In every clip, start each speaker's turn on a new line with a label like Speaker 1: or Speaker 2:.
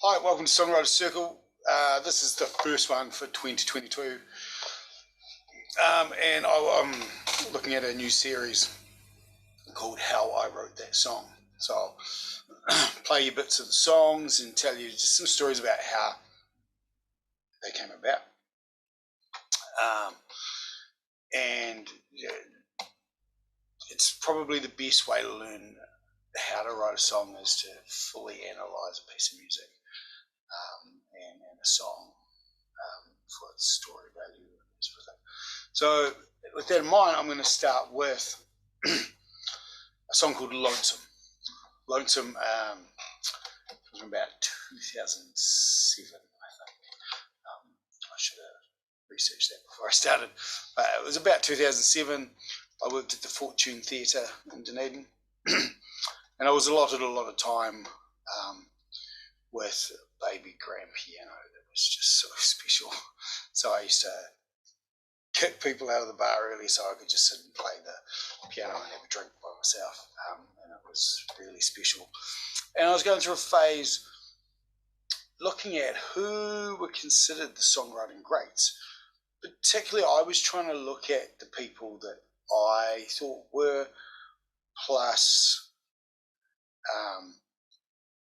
Speaker 1: Hi, welcome to Songwriter Circle. This is the first one for 2022, and I'm looking at a new series called How I Wrote That Song. So I'll play you bits of the songs and tell you just some stories about how they came about. And it's probably the best way to learn how to write a song is to fully analyze a piece of music and a song for its story value. So with that in mind, I'm going to start with a song called Lonesome. Lonesome was from about 2007, I think. I should have researched that before I started. But it was about 2007. I worked at the Fortune Theatre in Dunedin. And I was allotted a lot of time with a baby grand piano that was just so special. So I used to kick people out of the bar early so I could just sit and play the piano and have a drink by myself. And it was really special. And I was going through a phase looking at who were considered the songwriting greats. Particularly, I was trying to look at the people that I thought were, plus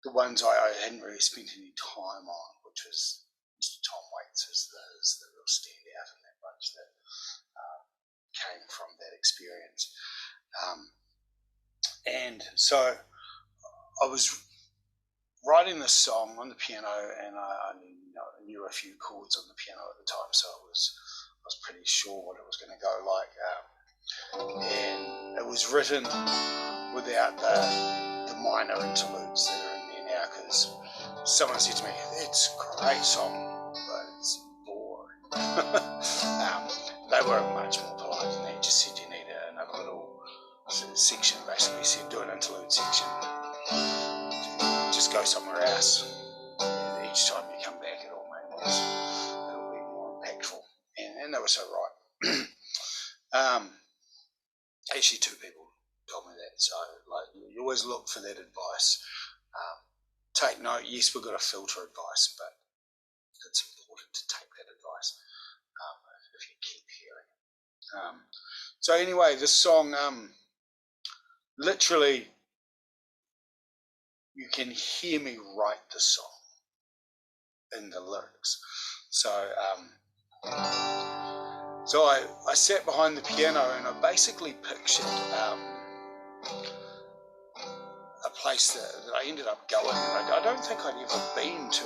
Speaker 1: the ones I hadn't really spent any time on, which was Mr. Tom Waits is the real standout in that bunch that came from that experience. And so I was writing this song on the piano, and I knew a few chords on the piano at the time, so I was pretty sure what it was going to go like. And it was written without the minor interludes that are in there now, because someone said to me, "It's a great song, but it's boring." They were much more polite than that. Just said you need another little section. Basically said do an interlude section. Just go somewhere else. And each time you come back, it'll be more impactful. And they were so right. Actually, two people told me that. So, like, you always look for that advice. Take note. Yes, we've got to filter advice, but it's important to take that advice if you keep hearing it. So anyway, this song, literally, you can hear me write the song in the lyrics. So, I sat behind the piano and I basically pictured a place that I ended up going. I don't think I'd ever been to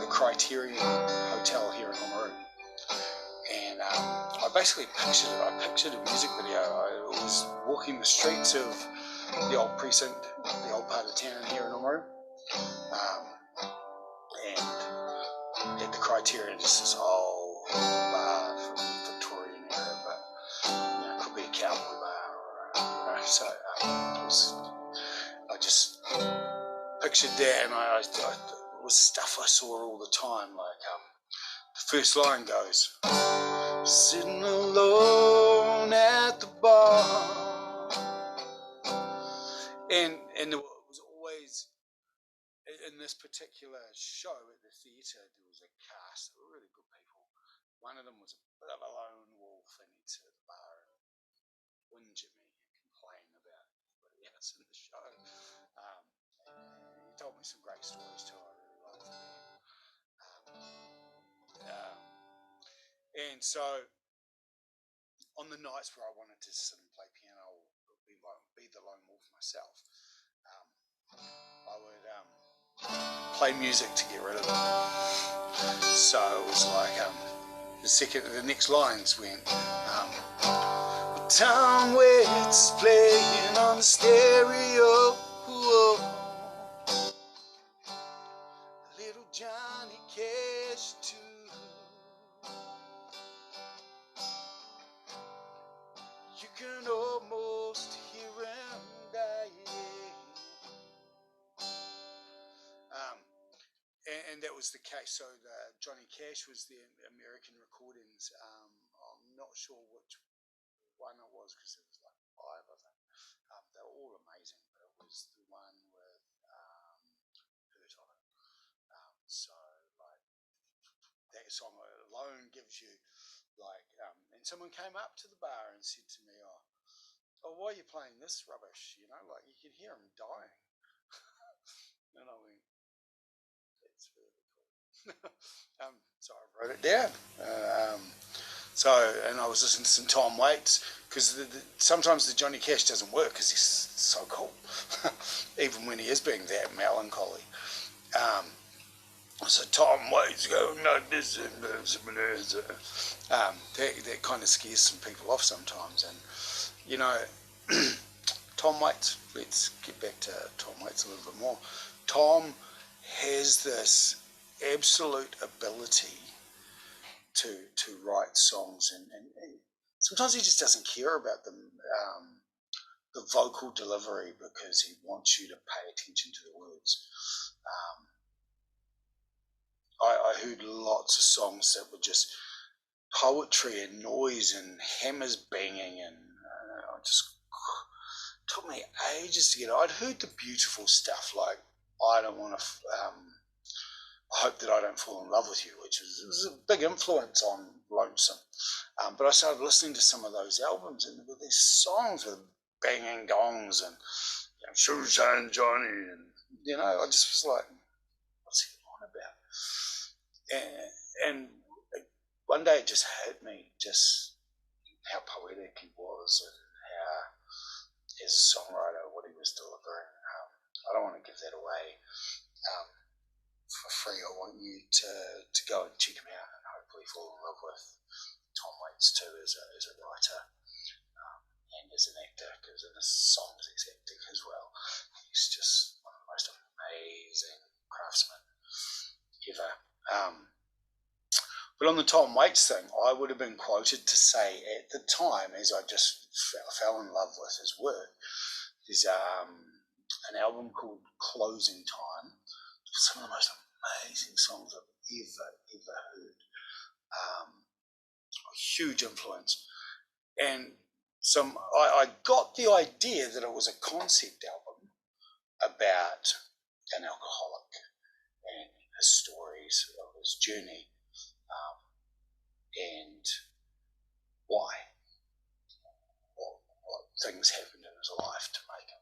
Speaker 1: the Criterion Hotel here in Oamaru. And I basically pictured it. I pictured a music video. I was walking the streets of the old precinct, the old part of town here in Oamaru. And at the Criterion, just this old bar from the Victorian era, but could be a cowboy bar, so I just pictured that, and it was stuff I saw all the time. Like the first line goes, "Sitting alone at the bar," and there was always, in this particular show at the theatre, there was a cast of really good people. One of them was a bit of a lone wolf, and he'd sit at the bar and whinge at me and complain about everybody else in the show. He told me some great stories too. I really liked them. And so, on the nights where I wanted to sit and play piano or be the lone wolf myself, I would play music to get rid of it. So it was like the next lines went, Tom Waits playing on the stereo, little Johnny Cash too. You can almost hear him dying. And that was the case. So Johnny Cash was the American recordings. I'm not sure which one it was, because it was like 5, I think. They were all amazing, but it was the one with Hurt So like that song alone gives you like, and someone came up to the bar and said to me, "Oh, why are you playing this rubbish? You know, like you can hear him dying." And I went, "That's really cool." So I wrote it down. So, and I was listening to some Tom Waits because sometimes the Johnny Cash doesn't work because he's so cool, even when he is being that melancholy. So Tom Waits going like this, that kind of scares some people off sometimes. And you know, Tom Waits. Let's get back to Tom Waits a little bit more. Tom has this absolute ability to write songs, and sometimes he just doesn't care about the vocal delivery because he wants you to pay attention to the words. I heard lots of songs that were just poetry and noise and hammers banging, and I just took me ages to get it. I'd heard the beautiful stuff like I don't want to. I hope that I don't fall in love with you, which was a big influence on Lonesome. But I started listening to some of those albums, and there were these songs with banging gongs and Shoeshine Johnny, and I just was like, what's he on about? And one day it just hit me, just how poetic he was and how, as a songwriter, what he was delivering. I don't want to give that away for free. I want you to go and check him out and hopefully fall in love with Tom Waits too as a writer and as an actor, because in his songs he's acting as well. He's just one of the most amazing craftsmen ever. But on the Tom Waits thing, I would have been quoted to say at the time, as I just fell in love with his work, there's an album called Closing Time. Some of the most amazing songs I've ever heard. Huge influence. And I got the idea that it was a concept album about an alcoholic and his stories of his journey, and why, what things happened in his life to make him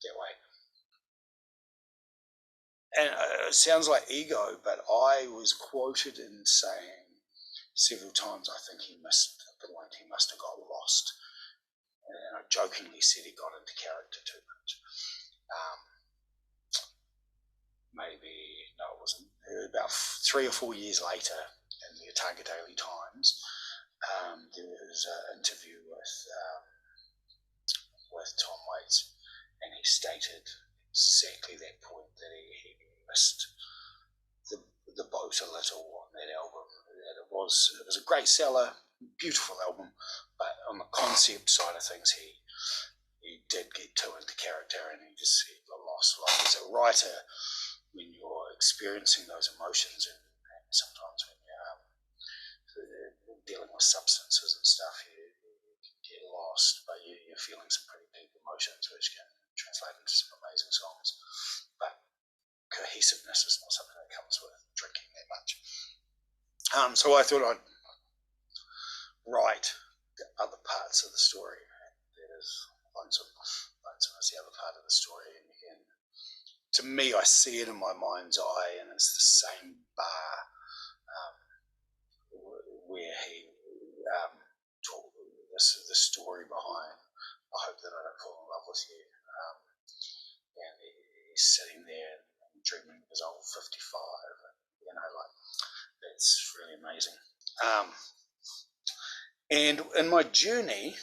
Speaker 1: that way. And it sounds like ego, but I was quoted in saying several times, I think he missed the point, he must have got lost. And I jokingly said he got into character too much. Maybe, no, it wasn't. About 3 or 4 years later, in the Otago Daily Times, there was an interview with Tom Waits, and he stated exactly that point, that he missed the boat a little on that album. That it was a great seller, beautiful album, but on the concept side of things, he did get too into character, and he just lost. Like as a writer, when you're experiencing those emotions, and sometimes when you're dealing with substances and stuff, you can get lost, but you're feeling some pretty deep emotions, which can translate into some amazing songs. But cohesiveness is not something that comes with drinking that much. So I thought I'd write the other parts of the story. That is Lonesome. Lonesome is the other part of the story, and again, to me, I see it in my mind's eye, and it's the same bar where he told the story behind I hope that I don't fall in love with you. And he's sitting there and dreaming of his old 55, and like that's really amazing. And in my journey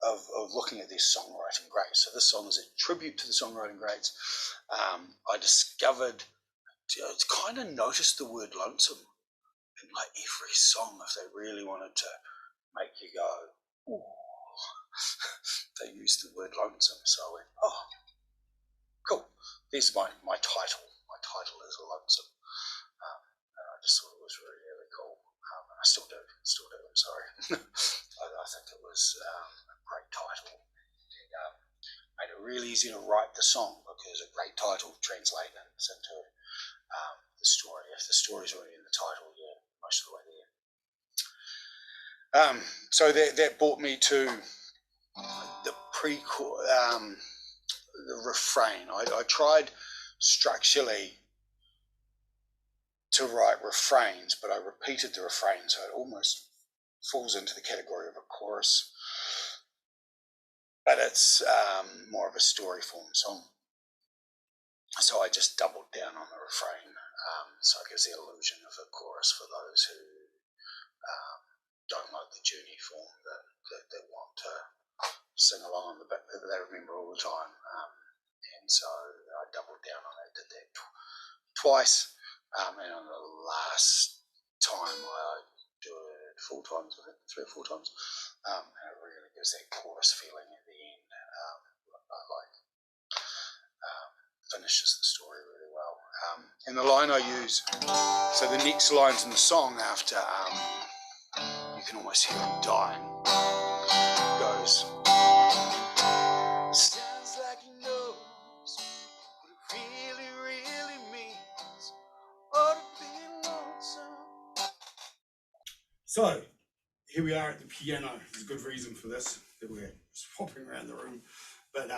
Speaker 1: of looking at these songwriting greats, so this song is a tribute to the songwriting greats, I discovered, kind of noticed the word lonesome in like every song. If they really wanted to make you go, ooh, they used the word lonesome. So I went, oh, cool. There's my title. My title is Lonesome. And I just thought it was really, really cool. And I still do. I'm sorry. I think it was a great title. And made it really easy to write the song because a great title translates into the story. If the story's already in the title, you're most of the way there. So that brought me to the the refrain. I tried structurally to write refrains, but I repeated the refrain, so it almost falls into the category of a chorus. But it's more of a story form song. So I just doubled down on the refrain, so it gives the illusion of a chorus for those who don't like the journey form, that want to sing along on the bit that they remember all the time. And so I doubled down on it, did that twice, and on the last time I do it 4 times, I think 3 or 4 times, and it really gives that chorus feeling at the end. Finishes the story really well. And the line I use, so the next lines in the song after you can almost hear him dying, goes, sounds like he knows what it really, really means. Ought to be lonesome.
Speaker 2: So here we are at the piano. There's a good reason for this, that we're swapping around the room, but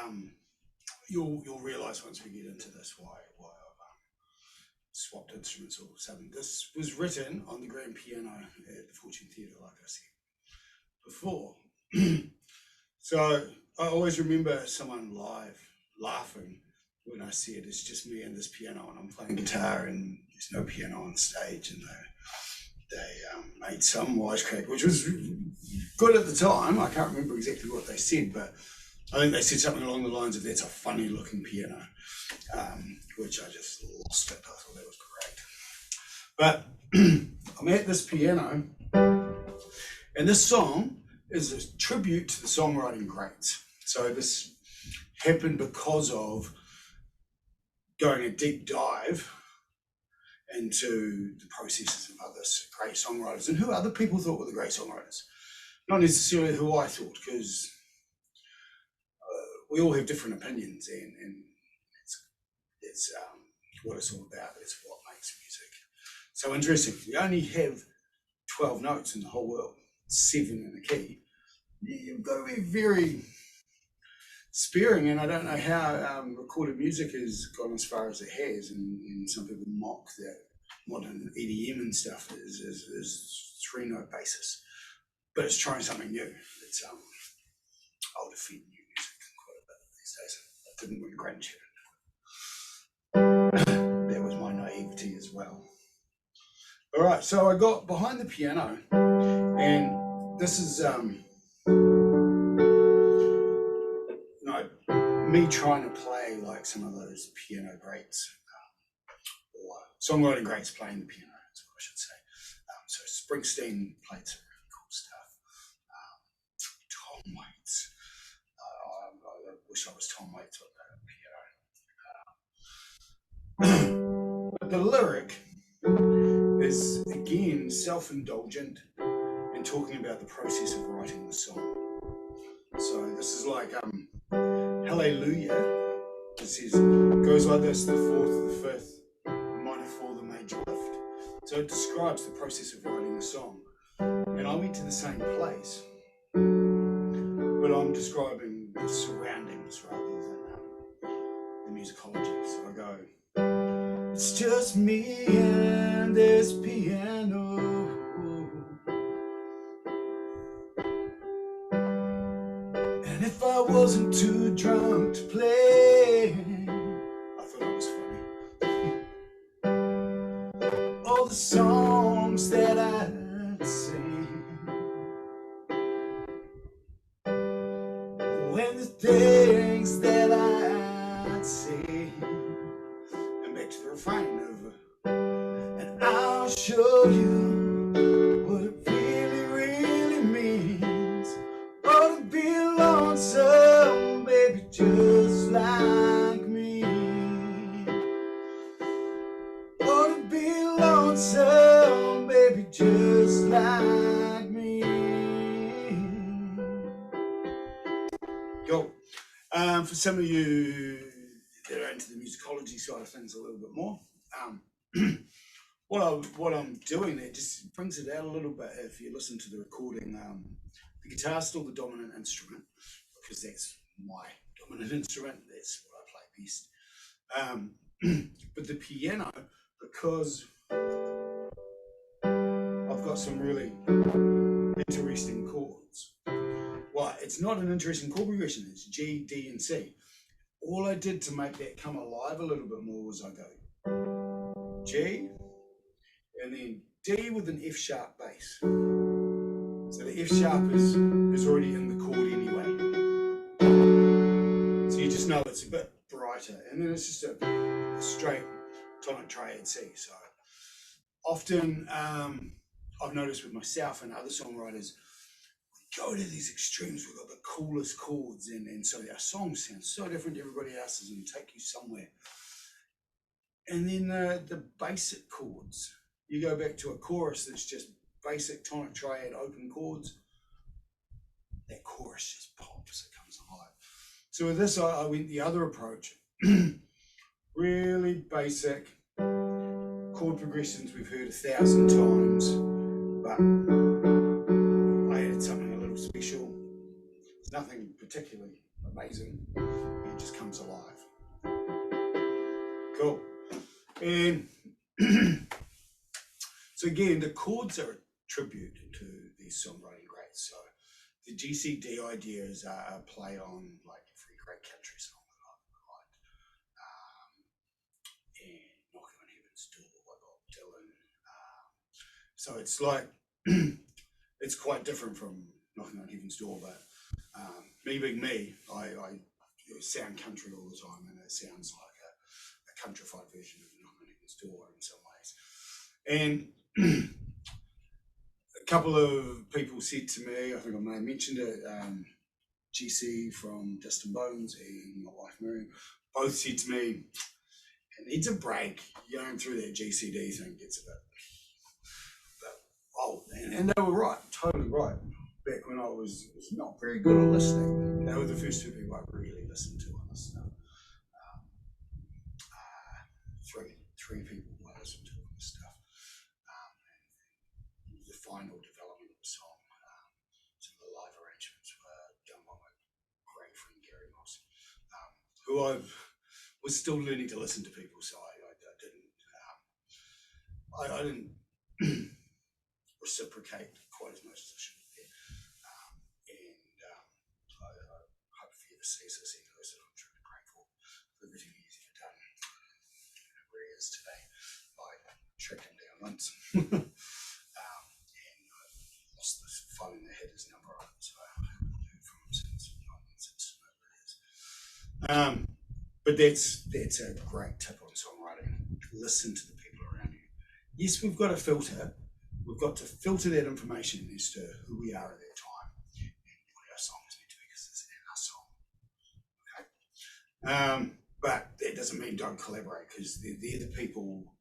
Speaker 2: you'll realise once we get into this why I've swapped instruments all of a sudden. This was written on the grand piano at the Fortune Theatre, like I said before. So I always remember someone live laughing when I see it. It's just me and this piano, and I'm playing guitar, and there's no piano on stage, and they made some wisecrack, which was good at the time. I can't remember exactly what they said, but I think they said something along the lines of, that's a funny looking piano, which I just lost it. I thought that was great. But I'm at this piano, and this song is a tribute to the songwriting greats. So this happened because of going a deep dive into the processes of other great songwriters and who other people thought were the great songwriters. Not necessarily who I thought, because we all have different opinions, and it's what it's all about. It's what makes music so interesting. You only have 12 notes in the whole world, 7 in the key. You've got to be very sparing, and I don't know how recorded music has gone as far as it has, and some people mock that modern EDM and stuff is 3-note basis, but it's trying something new. It's I'll defend new music quite a bit these days. I didn't when Grunge. That was my naivety as well. All right, so I got behind the piano, and this is me trying to play like some of those piano greats, or songwriting greats playing the piano, that's what I should say. So Springsteen played some really cool stuff. Tom Waits. I wish I was Tom Waits on the piano. But the lyric is again self-indulgent and talking about the process of writing the song. So this is like Hallelujah. It says, goes like this: the 4th, the 5th, the minor 4, the major lift. So it describes the process of writing the song. And I went to the same place, but I'm describing the surroundings rather than the musicology. So I go, it's just me and this piano. And if I wasn't too drunk to play, I thought it was funny. All the songs that I'd sing, when the things that I'd say, and back to the refrain over. And I'll show you what it really, really means. Oh, to be lonesome, baby, just like me. Oh, to be lonesome, baby, just like me. Go. For some of you that are into the musicology side of things a little bit more, what I'm doing there just brings it out a little bit. If you listen to the recording, the guitar's still the dominant instrument because that's my dominant instrument. That's what I play best. But the piano, because I've got some really interesting chords. Well, it's not an interesting chord progression. It's G, D, and C. All I did to make that come alive a little bit more was I go G, and then D with an F sharp bass. So the F sharp is already in the chord anyway. So you just know it's a bit brighter. And then it's just a straight tonic triad C. So often I've noticed with myself and other songwriters, we go to these extremes, we've got the coolest chords, and so our songs sound so different to everybody else's and take you somewhere. And then the basic chords, you go back to a chorus that's just basic tonic triad open chords, that chorus just pops, it comes alive. So with this, I went the other approach. Really basic chord progressions we've heard 1,000 times, but I added something a little special. It's nothing particularly amazing, it just comes alive. Cool. And so again, the chords are a tribute to these songwriting greats. So the GCD ideas are a play on like every great country song that I've liked. And Knocking on Heaven's Door by Bob Dylan. So it's like, it's quite different from Knocking on Heaven's Door, but me being me, I sound country all the time, and it sounds like a countrified version of Knocking on Heaven's Door in some ways. And a couple of people said to me, I think I may have mentioned it, GC from Distant Bones and my wife Miriam, both said to me, it needs a break. Going through that GCD thing gets a bit old. And they were right, totally right. Back when I was not very good at listening, they were the first two people I really listened to on this stuff. Three people I listened to on this stuff. And the final development of the song, some of the live arrangements were done by my great friend Gary Moss, who I was still learning to listen to people, so I didn't reciprocate quite as much as I should have. I hope if he ever sees this, he knows that I'm truly grateful for everything he's ever done. Where he is today, I tracked him down once, and I lost this phone that had his number on it, so I haven't heard from him since. But that's a great tip on songwriting. Listen to the people around you. Yes, we've got to filter. We've got to filter that information as to who we are at that time and what our song is meant to be, because it's our song. Okay. But that doesn't mean don't collaborate, because they're the people,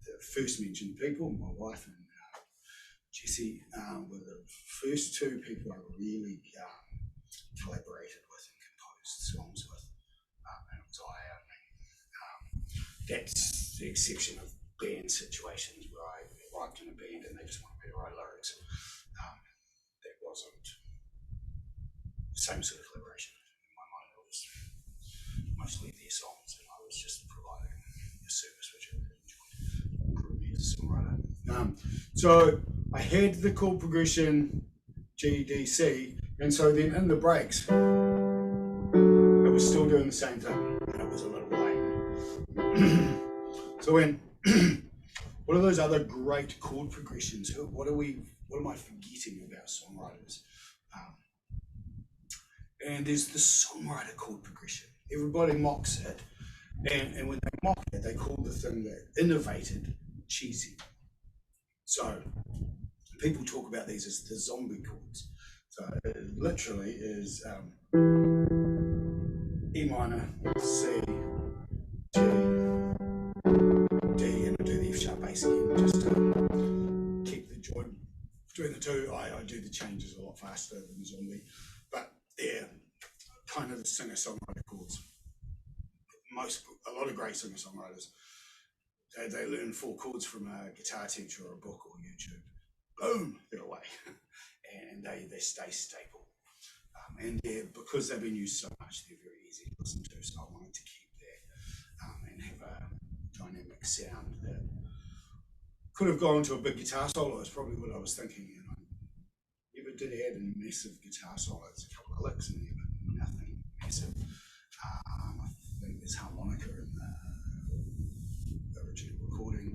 Speaker 2: the first mentioned people, my wife and Jessie, were the first two people I really collaborated with and composed songs with. And it was I only. That's the exception of band situations where I arrived in a band and they just wanted me to write lyrics. That wasn't the same sort of collaboration. In my mind, it was mostly their songs, and I was just providing a service which I enjoyed. Grew me as a songwriter. So I had the chord progression G, D, C, and so then in the breaks, it was still doing the same thing, and it was a little lame. So when what are those other great chord progressions? What am I forgetting about songwriters? And there's the songwriter chord progression. Everybody mocks it, and when they mock it, they call the thing that innovated cheesy. So people talk about these as the zombie chords. So it literally is E minor, C, G, D, and I do the F sharp bass again, just to keep the joint between the two. I do the changes a lot faster than zombie, but they're kind of the singer-songwriter chords. A lot of great singer-songwriters they learn 4 chords from a guitar teacher or a book or YouTube. Boom, they're away. And they stay stable. And because they've been used so much, they're very easy to listen to. So I wanted to keep that and have a dynamic sound that could have gone to a big guitar solo, is probably what I was thinking. And I never did add a massive guitar solo. There's a couple of licks in there, but nothing massive. I think there's harmonica in the original recording.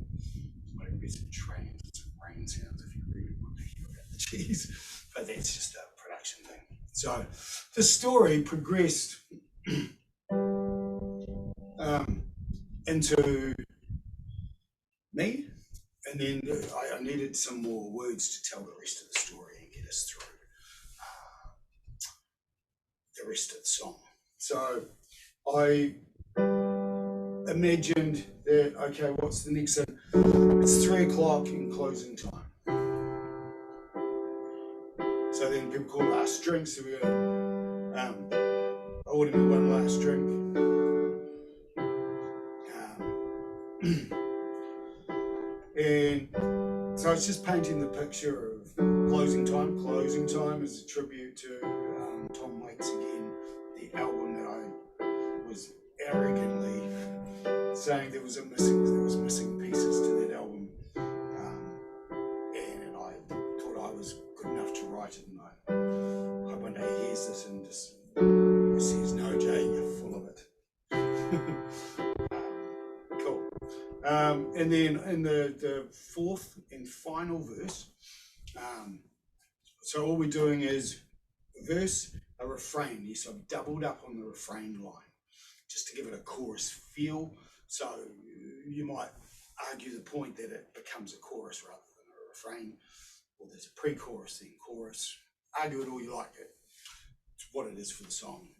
Speaker 2: Might be some trains and some rain sounds if you really want to hear about the cheese. But that's just a production thing. So the story progressed into me, and then I needed some more words to tell the rest of the story and get us through the rest of the song. So I imagined that, okay, what's the next thing? It's 3 o'clock in closing time. So then people call last drink, so we go, I ordered me one last drink. And so it's just painting the picture of closing time. Closing time is a tribute to Tom Waits again, the album that I was arrogantly saying there was missing pieces to that album, and I thought I was good enough to write it, and I hope one day he hears this and just says, "No, Jay, you're full of it." Cool. And then in the fourth and final verse, so all we're doing is a verse, a refrain. Yes, I've doubled up on the refrain line just to give it a chorus feel. So you might argue the point that it becomes a chorus rather than a refrain, or there's a pre-chorus, then chorus. Argue it all you like. It's what it is for the song.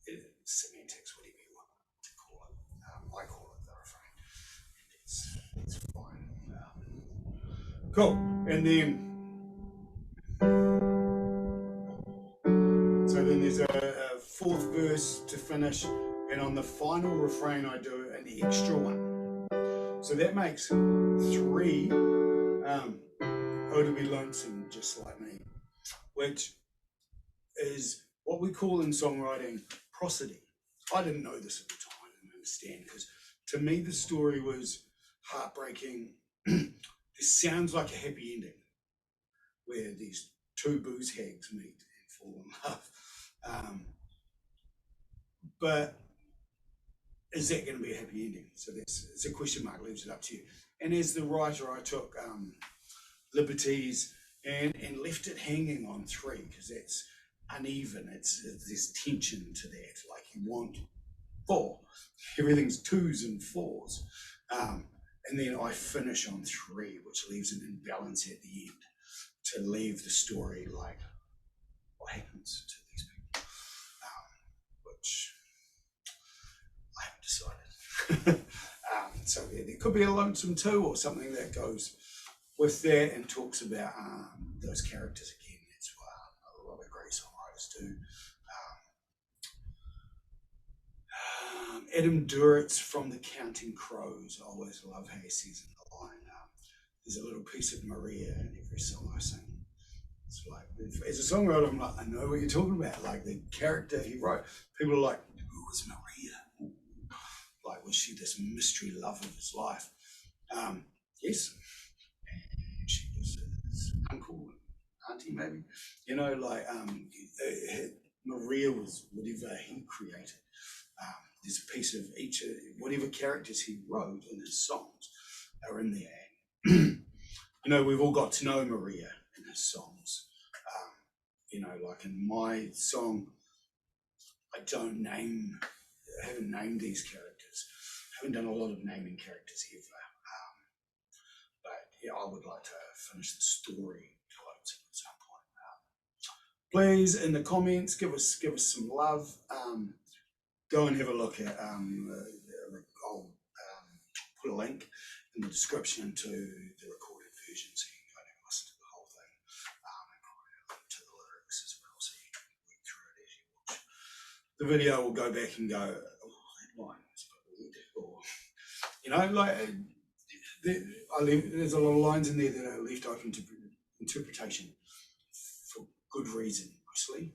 Speaker 2: It's semantics, whatever you want to call it. I call it the refrain. It's fine. Cool. And then, so then there's a fourth verse to finish, and on the final refrain I do an extra one. So that makes 3 Oh to Be Lonesome Just Like Me, which is what we call in songwriting prosody. I didn't know this at the time, I didn't understand, because to me the story was heartbreaking. This sounds like a happy ending, where these 2 booze hags meet and fall in love. But is that going to be a happy ending? So it's a question mark, leaves it up to you. And as the writer, I took liberties and left it hanging on 3, because that's uneven. There's tension to that. Like you want 4, everything's 2s and 4s. And then I finish on 3, which leaves an imbalance at the end to leave the story like, what happens to these people? Which I haven't decided. So there could be a lonesome 2 or something that goes with that and talks about those characters again. That's what a lot of great songwriters do. Adam Duritz from the Counting Crows, I always love how he says in the line, there's a little piece of Maria in every song I sing. It's like, as a songwriter, I'm like, I know what you're talking about. Like the character he wrote, people are like, who was Maria? Like, was she this mystery love of his life? Yes. And she was his uncle, auntie maybe. You know, like Maria was whatever he created. There's a piece of each, whatever characters he wrote in his songs are in there. You know, we've all got to know Maria in his songs. You know, like in my song, I haven't named these characters. I haven't done a lot of naming characters ever. But yeah, I would like to finish the story quotes at some point. Please, in the comments, give us some love. Go and have a look at, I'll put a link in the description to the recorded version so you can go and listen to the whole thing, and probably a link to the lyrics as well so you can read through it as you watch. The video will go back and go, oh, that line is a bit weird, or, you like there's a lot of lines in there that are left open to interpretation for good reason, mostly.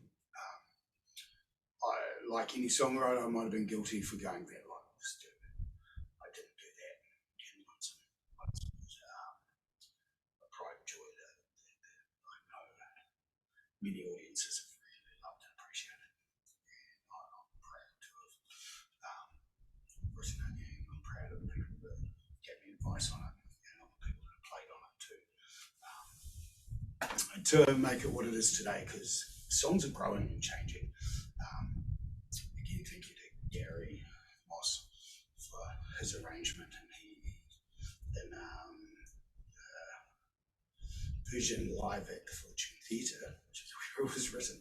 Speaker 2: Like any songwriter, I might have been guilty for going that line was stupid. I didn't do that. A pride and joy that I know many audiences have really loved and appreciated. And I'm proud to have written it, and I'm proud of the people that gave me advice on it, and all the people that played on it too. To make it what it is today, because songs are growing and changing. Again, thank you to Gary Moss for his arrangement, and he in version live at the Fortune Theatre, which is where it was written.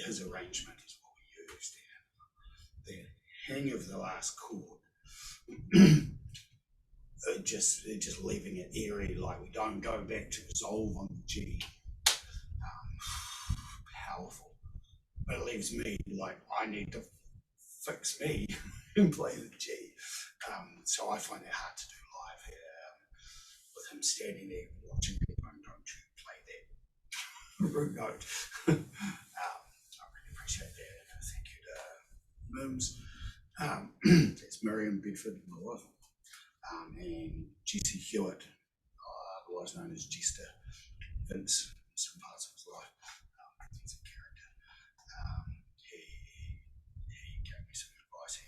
Speaker 2: His arrangement is what we used, and the hang of the last chord. Just leaving it airy, like we don't go back to resolve on the G. Powerful, but it leaves me like I need to fix me and play the G. So I find it hard to do live with him standing there watching me going, don't you play that root note. I really appreciate that, and thank you to Mims. It's Miriam Bedford, my wife. And Jesse Hewitt, otherwise known as Jester Vince, in some parts of his life. He's a character. He gave me some advice. I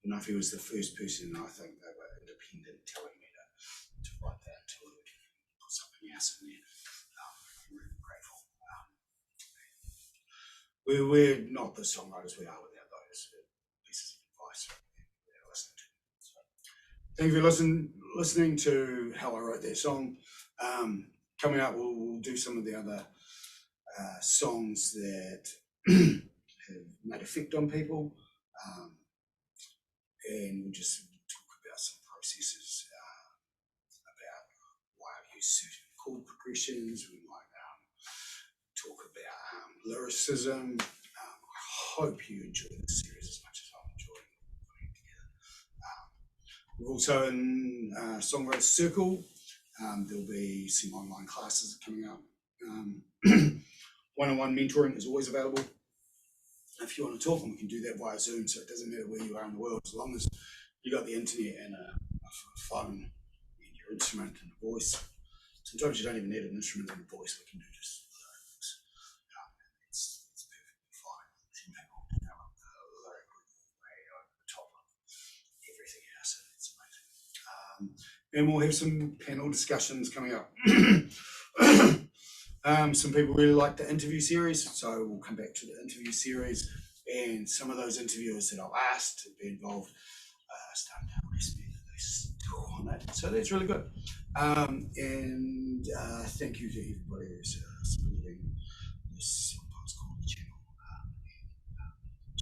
Speaker 2: don't know if he was the first person. I think they were independent, telling me to write that until we can put something else in there. I'm really grateful. We're not the songwriters we are without those pieces of advice we're listening to. Thank you for listening to how I wrote that song. Coming up, we'll do some of the other songs that have made effect on people, and we'll just talk about some processes, about why I use certain chord progressions. We might talk about lyricism. I hope you enjoy this series as much as I'm enjoying putting it together. We're also in Songwriters Circle. There'll be some online classes coming up. One-on-one mentoring is always available. If you want to talk, and we can do that via Zoom, so it doesn't matter where you are in the world, as long as you got the internet and a phone and your instrument and a voice. Sometimes you don't even need an instrument and a voice. We can do just lyrics. It's perfectly fine. Some people develop the lyric way over the top of everything else, and it's amazing. And we'll have some panel discussions coming up. Some people really like the interview series, so we'll come back to the interview series, and some of those interviewers that I've asked to be involved starting to press me that they still on that, so that's really good. And thank you to everybody who's supporting this sometimes called the channel,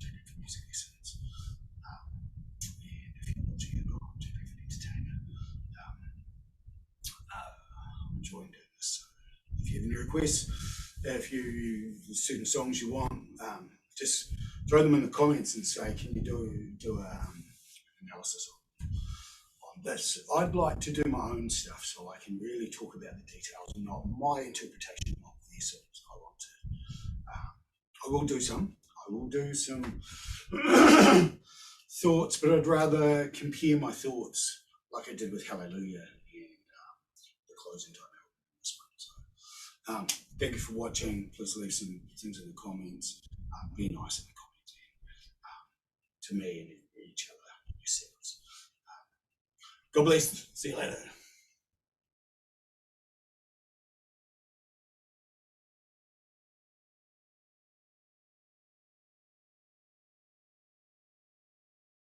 Speaker 2: Champion for Music Excellence. And if you're watching it or Champion for Entertainment, I'm enjoying doing this. So if you have any requests, if you certain songs you want, just throw them in the comments and say, can you do an analysis on this? I'd like to do my own stuff so I can really talk about the details and not my interpretation of their songs. I will do some thoughts, but I'd rather compare my thoughts like I did with Hallelujah and the closing time album this one. So thank you for watching. Please leave some things in the comments. Be nice in the comments to me and each other yourselves. God bless. See you later.